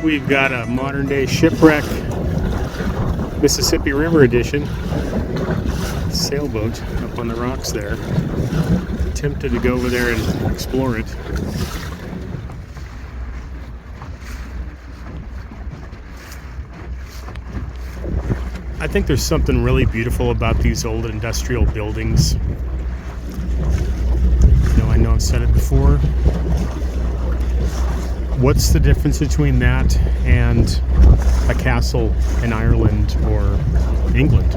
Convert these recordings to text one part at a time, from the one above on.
We've got a modern day shipwreck, Mississippi River edition, sailboat up on the rocks there. Tempted to go over there and explore it. I think there's something really beautiful about these old industrial buildings. I know I've said it before. What's the difference between that and a castle in Ireland or England?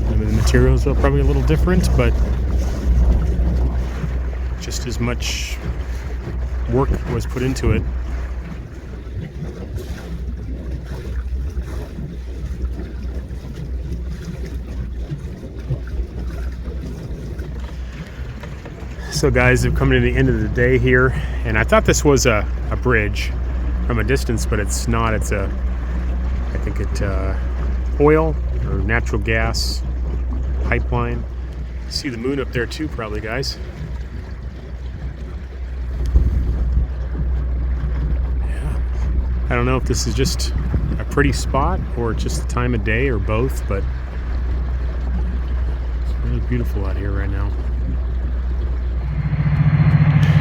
I mean, the materials are probably a little different, but just as much work was put into it. So guys, we're coming to the end of the day here, and I thought this was a bridge from a distance, but it's not. It's I think it's oil or natural gas pipeline. See the moon up there too, probably, guys. Yeah. I don't know if this is just a pretty spot or just the time of day or both, but it's really beautiful out here right now.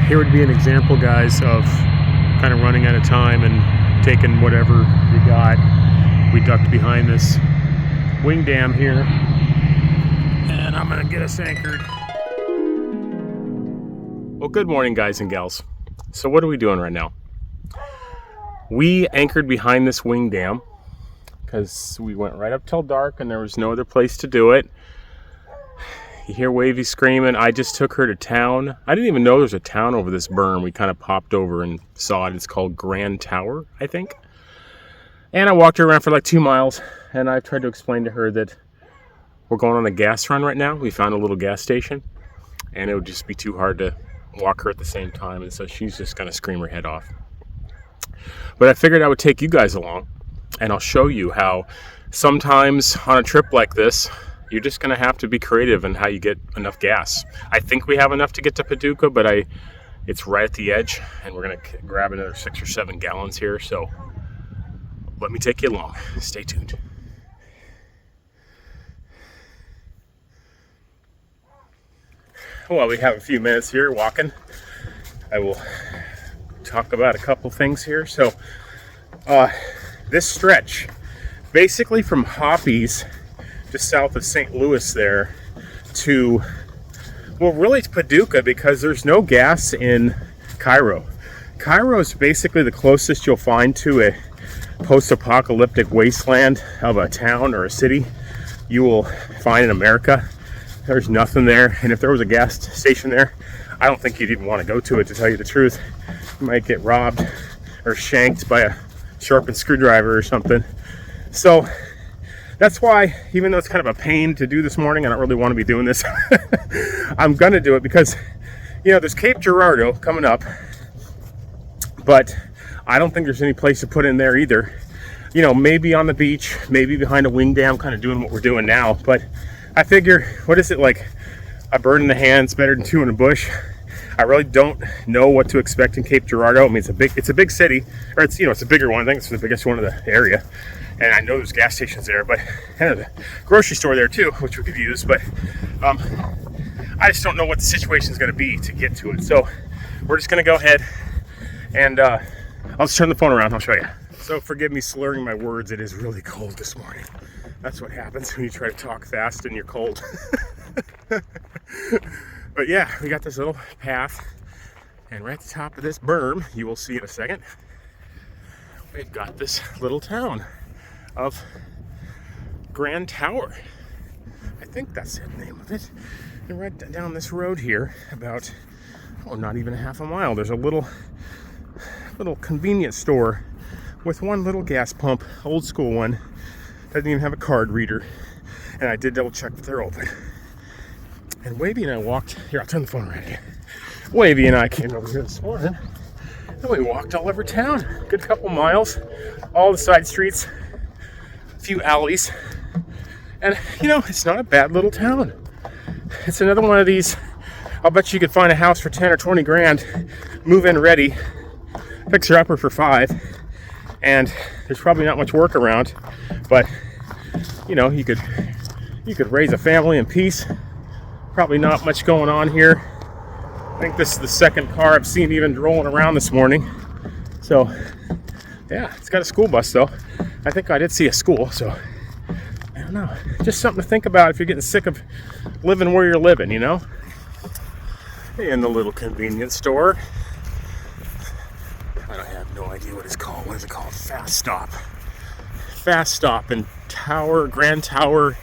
Here would be an example, guys, of kind of running out of time and taking whatever you got. We ducked behind this wing dam here, and I'm gonna get us anchored. Well, good morning, guys and gals. So what are we doing right now? We anchored behind this wing dam because we went right up till dark and there was no other place to do it. You hear Wavey screaming. I just took her to town. I didn't even know there's a town over this berm. We kind of popped over and saw it. It's called Grand Tower, I think. And I walked her around for like 2 miles, and I tried to explain to her that we're going on a gas run right now. We found a little gas station, and it would just be too hard to walk her at the same time, and so she's just going to scream her head off. But I figured I would take you guys along, and I'll show you how sometimes on a trip like this, you're just going to have to be creative in how you get enough gas. I think we have enough to get to Paducah, but it's right at the edge, and we're going to grab another 6 or 7 gallons here. So let me take you along. Stay tuned. Well, we have a few minutes here walking. I will talk about a couple things here. So this stretch, basically from Hoppies, just south of St. Louis there, to, well, really to Paducah, because there's no gas in Cairo. Cairo is basically the closest you'll find to a post-apocalyptic wasteland of a town or a city you will find in America. There's nothing there, and if there was a gas station there, I don't think you'd even want to go to it, to tell you the truth. You might get robbed or shanked by a sharpened screwdriver or something. So that's why, even though it's kind of a pain to do this morning, I don't really want to be doing this. I'm going to do it because, there's Cape Girardeau coming up, but I don't think there's any place to put in there either. Maybe on the beach, maybe behind a wing dam, kind of doing what we're doing now. But I figure, what is it, like a bird in the hand's better than 2 in the bush? I really don't know what to expect in Cape Girardeau. I mean, it's a big city, or it's a bigger one. I think it's the biggest one in the area. And I know there's gas stations there, but kind of the grocery store there too, which we could use. But I just don't know what the situation is going to be to get to it. So we're just going to go ahead and I'll just turn the phone around. I'll show you. So forgive me slurring my words. It is really cold this morning. That's what happens when you try to talk fast and you're cold. But yeah, we got this little path, and right at the top of this berm, you will see in a second, we've got this little town of Grand Tower. I think that's the name of it. And right down this road here, about, not even a half a mile, there's a little convenience store with one little gas pump, old school one. Doesn't even have a card reader. And I did double check that they're open. And Wavey and I walked, here, I'll turn the phone around again. Wavey and I came over here this morning, and we walked all over town. Good couple miles, all the side streets, a few alleys. And, it's not a bad little town. It's another one of these, I'll bet you could find a house for 10 or 20 grand, move in ready, fixer-upper for 5, and there's probably not much work around, but you know, you could raise a family in peace. Probably not much going on here. I think this is the second car I've seen even rolling around this morning. So yeah, it's got a school bus though. I think I did see a school, so I don't know. Just something to think about if you're getting sick of living where you're living, you know? In the little convenience store. I have no idea what it's called. What is it called? Fast Stop. Fast Stop in Grand Tower,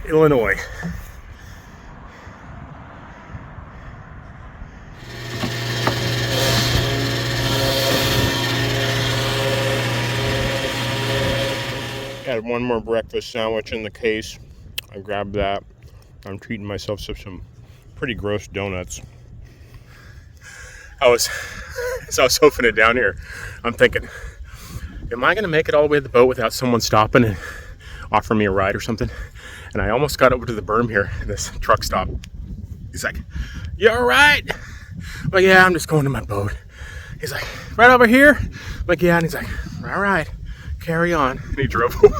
Illinois. Got one more breakfast sandwich in the case. I grabbed that. I'm treating myself to some pretty gross donuts. As I was hoofing it down here, I'm thinking, am I going to make it all the way to the boat without someone stopping and offering me a ride or something? And I almost got over to the berm here, this truck stop. He's like, you all right? I'm like, yeah, I'm just going to my boat. He's like, right over here? I'm like, yeah. And he's like, all right, carry on. And he drove away.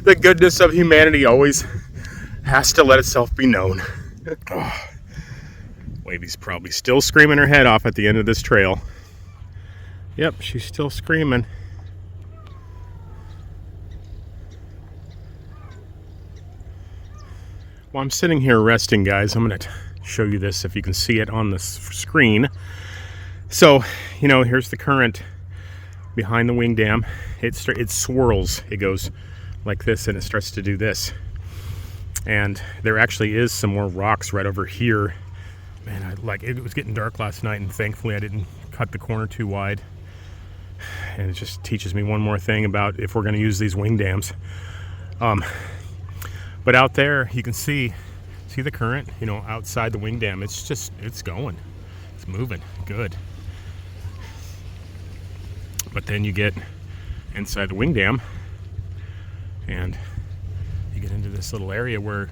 The goodness of humanity always has to let itself be known. Oh. Wavey's probably still screaming her head off at the end of this trail. Yep, she's still screaming. While I'm sitting here resting, guys, I'm going to show you this if you can see it on the screen. So, you know, here's the current behind the wing dam. It swirls. It goes like this and it starts to do this. And there actually is some more rocks right over here. Man, it was getting dark last night, and thankfully I didn't cut the corner too wide. And it just teaches me one more thing about if we're going to use these wing dams. But out there, you can see the current, you know, outside the wing dam. It's going. It's moving. Good. But then you get inside the wing dam, and you get into this little area where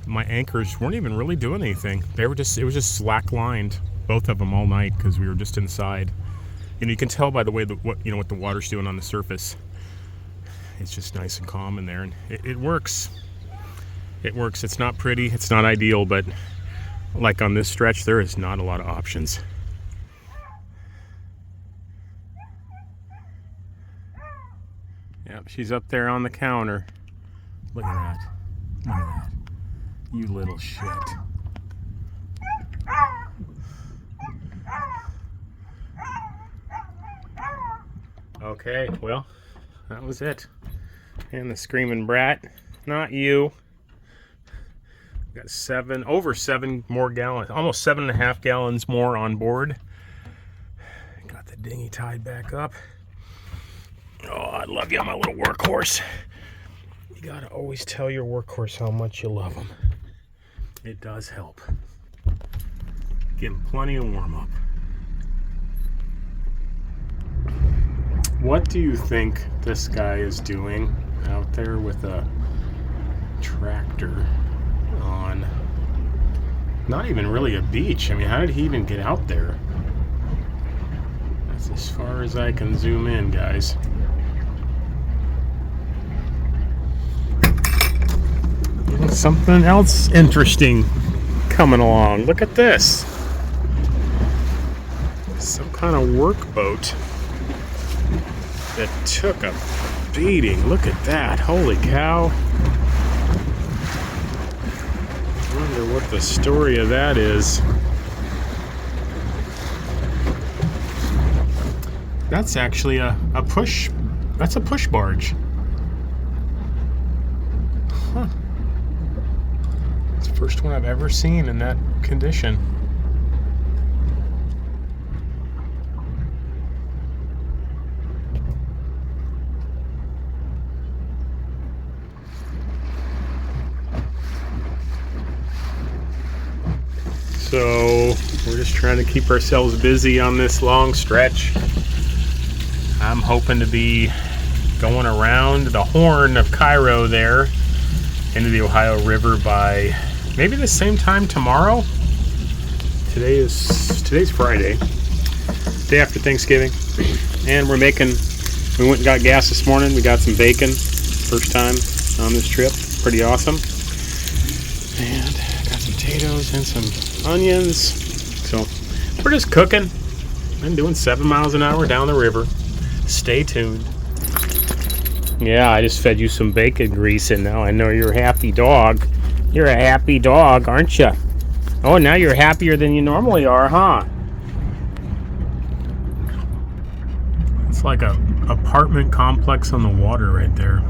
my anchors weren't even really doing anything. It was just slack lined, both of them all night, because we were just inside. And you can tell by the way what the water's doing on the surface. It's just nice and calm in there, and it works. It works. It's not pretty. It's not ideal, but like on this stretch, there is not a lot of options. Yep, she's up there on the counter. Look at that. Look at that. You little shit. Okay, well, that was it. And the screaming brat, not you. Got over 7 more gallons, almost 7.5 gallons more on board. Got the dinghy tied back up. Oh, I love you, my little workhorse. You gotta always tell your workhorse how much you love them. It does help. Give him plenty of warm-up. What do you think this guy is doing out there with a tractor on not even really a beach? I mean, how did he even get out there? That's as far as I can zoom in, guys. Something else interesting coming along. Look at this. Some kind of workboat that took a beating. Look at that. Holy cow. I wonder what the story of that is. That's actually a push. That's a push barge. Huh. It's the first one I've ever seen in that condition. So we're just trying to keep ourselves busy on this long stretch. I'm hoping to be going around the Horn of Cairo there into the Ohio River by maybe the same time tomorrow. Today's Friday, day after Thanksgiving, and we went and got gas this morning. We got some bacon, first time on this trip, pretty awesome. And got some potatoes and some onions. So we're just cooking and doing 7 miles an hour down the river. Stay tuned. Yeah, I just fed you some bacon grease, and now I know you're a happy dog. You're a happy dog, aren't you? Oh, now you're happier than you normally are, huh? It's like a apartment complex on the water right there.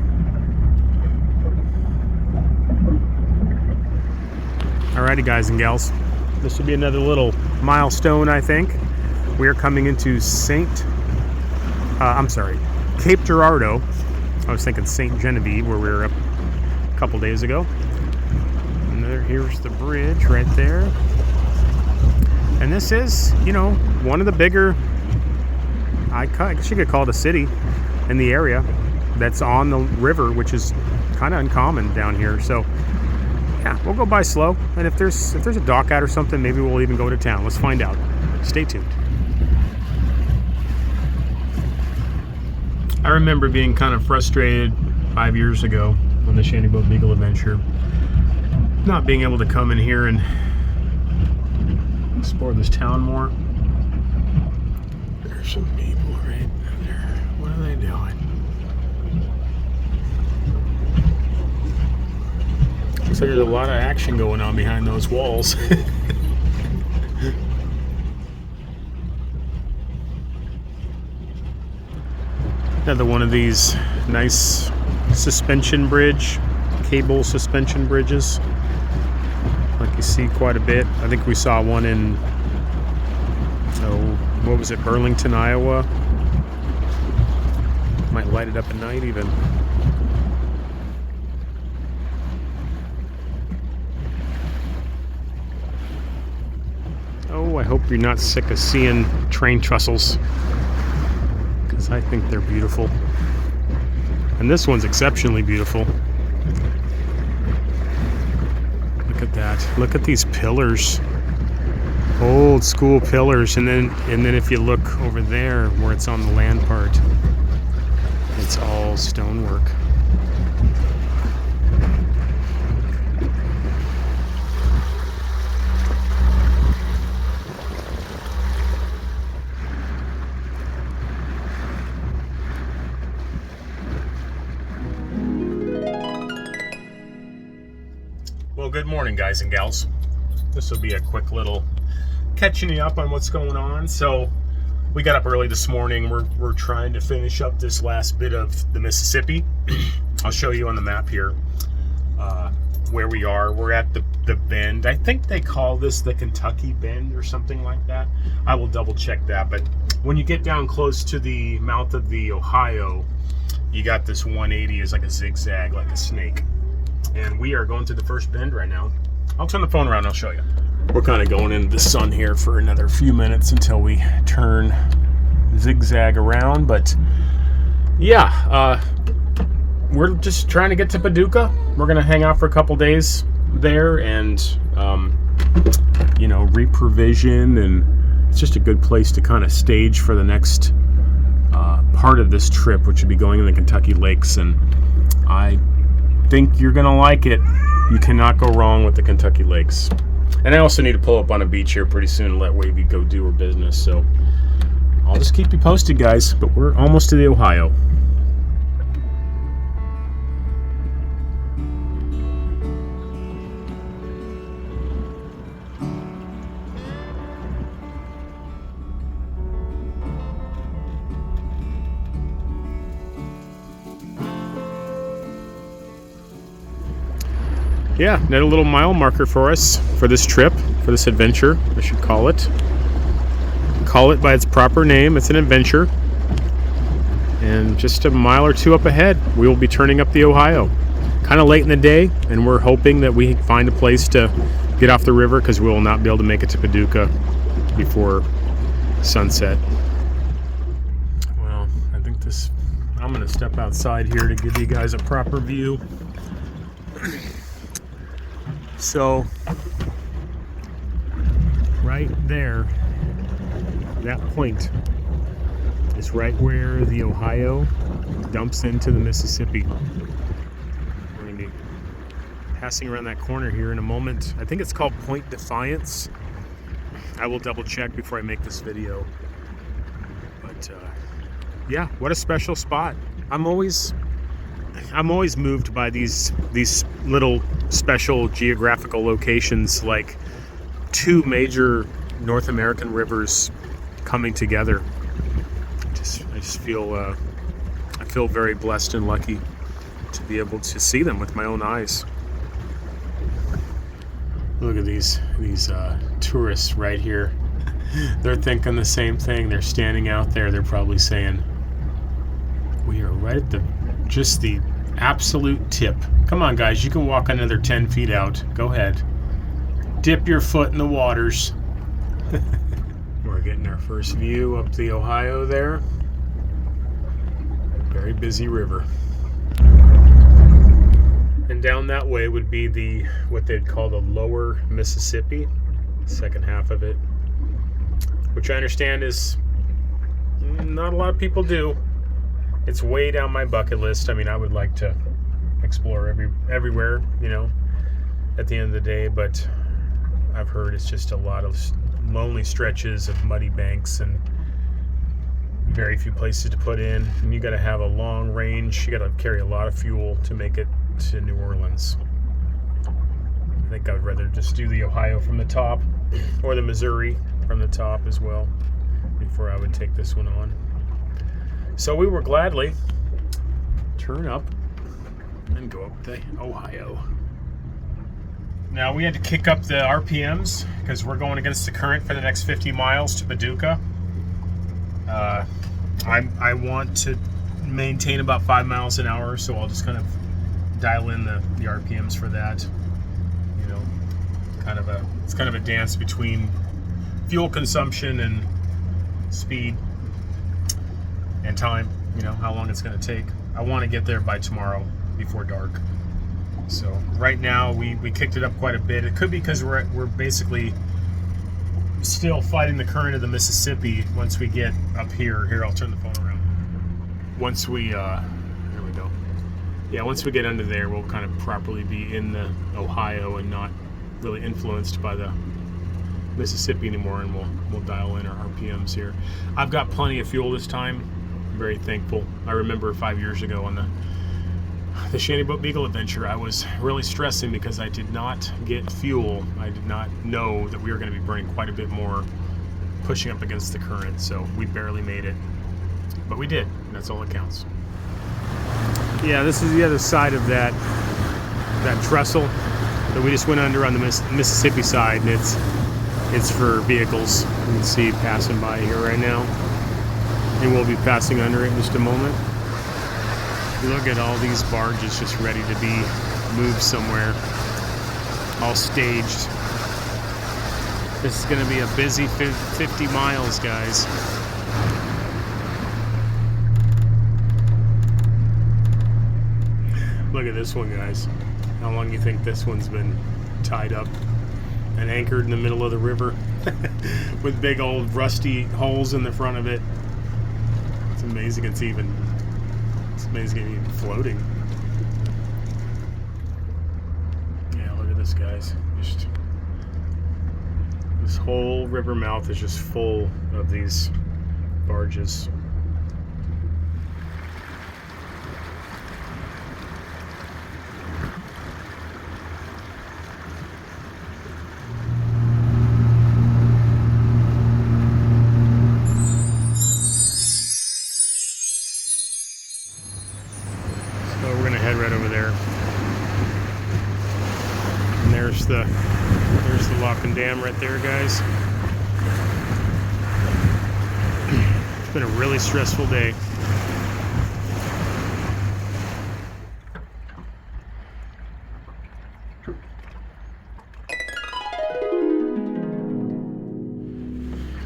Alrighty, guys and gals. This will be another little milestone, I think. We are coming into Cape Girardeau. I was thinking St. Genevieve, where we were up a couple days ago. And here's the bridge right there. And this is, one of the bigger, I guess you could call it a city in the area that's on the river, which is kind of uncommon down here. So, yeah, we'll go by slow. And if there's a dock out or something, maybe we'll even go to town. Let's find out. Stay tuned. I remember being kind of frustrated 5 years ago on the Shanty Boat Beagle adventure, not being able to come in here and explore this town more. There's some people right there. What are they doing? Looks like there's a lot of action going on behind those walls. Another one of these nice cable suspension bridges. Like you see quite a bit. I think we saw one in, Burlington, Iowa. Might light it up at night even. Oh, I hope you're not sick of seeing train trestles. I think they're beautiful. And this one's exceptionally beautiful. Look at that. Look at these pillars. Old school pillars. And then if you look over there where it's on the land part, it's all stonework. Well, good morning, guys and gals. This will be a quick little catching you up on what's going on. So we got up early this morning. We're trying to finish up this last bit of the Mississippi. I'll show you on the map here where we are. We're at the bend. I think they call this the Kentucky Bend or something like that. I will double check that. But when you get down close to the mouth of the Ohio, you got this 180 is like a zigzag, like a snake. And we are going to the first bend right now. I'll turn the phone around and I'll show you. We're kind of going into the sun here for another few minutes until we turn zigzag around. But yeah, we're just trying to get to Paducah. We're going to hang out for a couple days there and, reprovision. And it's just a good place to kind of stage for the next part of this trip, which would be going in the Kentucky Lakes. And I think you're gonna like it. You cannot go wrong with the Kentucky Lakes. And I also need to pull up on a beach here pretty soon and let Wavey go do her business. So I'll just keep you posted, guys. But we're almost to the Ohio. Yeah, another little mile marker for us for this trip, for this adventure, I should call it. Call it by its proper name. It's an adventure. And just a mile or two up ahead, we will be turning up the Ohio. Kind of late in the day, and we're hoping that we find a place to get off the river because we will not be able to make it to Paducah before sunset. Well, I think I'm going to step outside here to give you guys a proper view. So, right there that point is right where the Ohio dumps into the Mississippi. We're going to be passing around that corner here in a moment. I think it's called Point Defiance. I will double check before I make this video. But yeah, what a special spot. I'm always moved by these little special geographical locations, like two major North American rivers coming together. I just feel I feel very blessed and lucky to be able to see them with my own eyes. Look at these tourists right here. They're thinking the same thing. They're standing out there. They're probably saying, "We are right at the absolute tip. Come on, guys. You can walk another 10 feet out. Go ahead. Dip your foot in the waters." We're getting our first view up the Ohio there. Very busy river. And down that way would be what they'd call the lower Mississippi, second half of it, which I understand is not a lot of people do. It's way down my bucket list. I mean, I would like to explore everywhere, you know, at the end of the day, but I've heard it's just a lot of lonely stretches of muddy banks and very few places to put in. And you got to have a long range. You got to carry a lot of fuel to make it to New Orleans. I think I would rather just do the Ohio from the top, or the Missouri from the top as well, before I would take this one on. So we will gladly turn up and go up the Ohio. Now we had to kick up the RPMs because we're going against the current for the next 50 miles to Paducah. I want to maintain about 5 miles an hour, so I'll just kind of dial in the RPMs for that. You know, it's kind of a dance between fuel consumption and speed and time, you know, how long it's going to take. I want to get there by tomorrow before dark. So right now we kicked it up quite a bit. It could be because we're basically still fighting the current of the Mississippi. Once we get up here, I'll turn the phone around. Once we there we go. Yeah, once we get under there, we'll kind of properly be in the Ohio and not really influenced by the Mississippi anymore, and we'll dial in our RPMs here. I've got plenty of fuel this time. I'm very thankful. I remember 5 years ago on the Shanty Boat Beagle adventure, I was really stressing because I did not get fuel. I did not know that we were going to be burning quite a bit more pushing up against the current, so we barely made it. But we did, and that's all that counts. Yeah, this is the other side of that trestle that we just went under on the Mississippi side, and it's for vehicles. You can see passing by here right now, and we'll be passing under it in just a moment. Look at all these barges just ready to be moved somewhere, all staged. This is going to be a busy 50 miles, guys. Look at this one, guys. How long do you think this one's been tied up and anchored in the middle of the river with big old rusty holes in the front of it? It's amazing it's even floating. Yeah, look at this, guys. This whole river mouth is just full of these barges. Right over there, and there's the lock and dam right there, guys. It's been a really stressful day.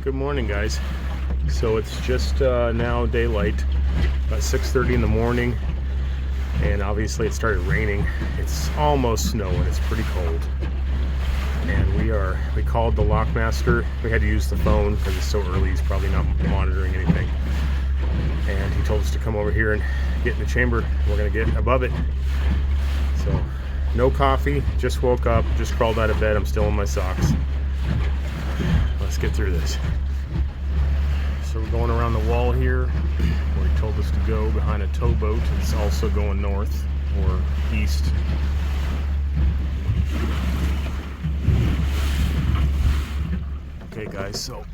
Good morning, guys. So it's just now daylight, about 6:30 in the morning. And obviously it started raining. It's almost snowing. It's pretty cold. And we called the lockmaster. We had to use the phone because it's so early, he's probably not monitoring anything. And he told us to come over here and get in the chamber. We're gonna get above it. So, no coffee, just woke up, just crawled out of bed. I'm still in my socks. Let's get through this. So we're going around the wall here where he told us to go behind a towboat. It's also going north or east. Okay guys, so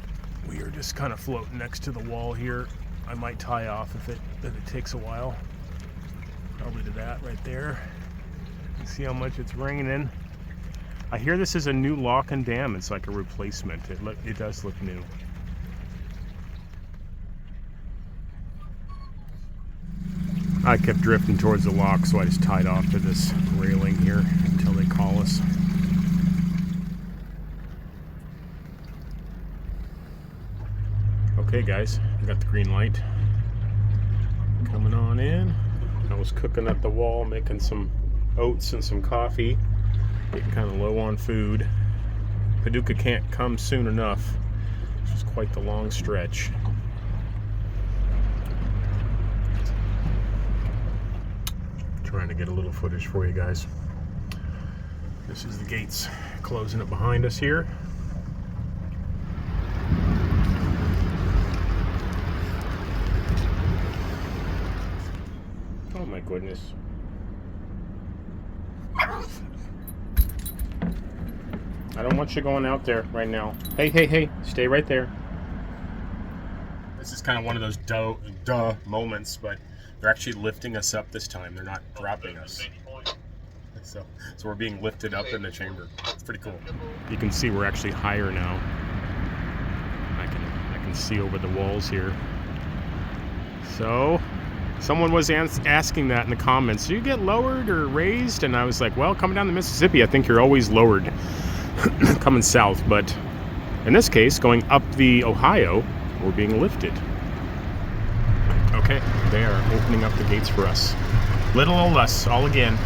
we are just kind of floating next to the wall here. I might tie off if it takes a while. Probably to that right there. You see how much it's raining. I hear this is a new lock and dam. It's like a replacement. It does look new. I kept drifting towards the lock, so I just tied off to this railing here until they call us. Okay guys, I got the green light. Coming on in. I was cooking at the wall, making some oats and some coffee. Getting kind of low on food. Paducah can't come soon enough. It's just quite the long stretch. Trying to get a little footage for you guys. This is the gates closing it behind us here. Oh my goodness. I don't want you going out there right now. Hey, stay right there. This is kind of one of those duh moments, but they're actually lifting us up this time. They're not dropping us. So we're being lifted up in the chamber. It's pretty cool. You can see we're actually higher now. I can see over the walls here. So someone was asking that in the comments. Do you get lowered or raised? And I was like, well, coming down the Mississippi, I think you're always lowered coming south. But in this case, going up the Ohio, we're being lifted. Okay, they are opening up the gates for us. Little old us, all again.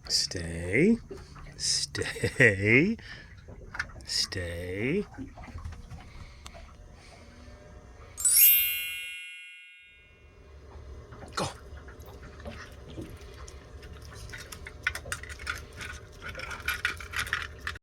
Stay. Stay. Stay.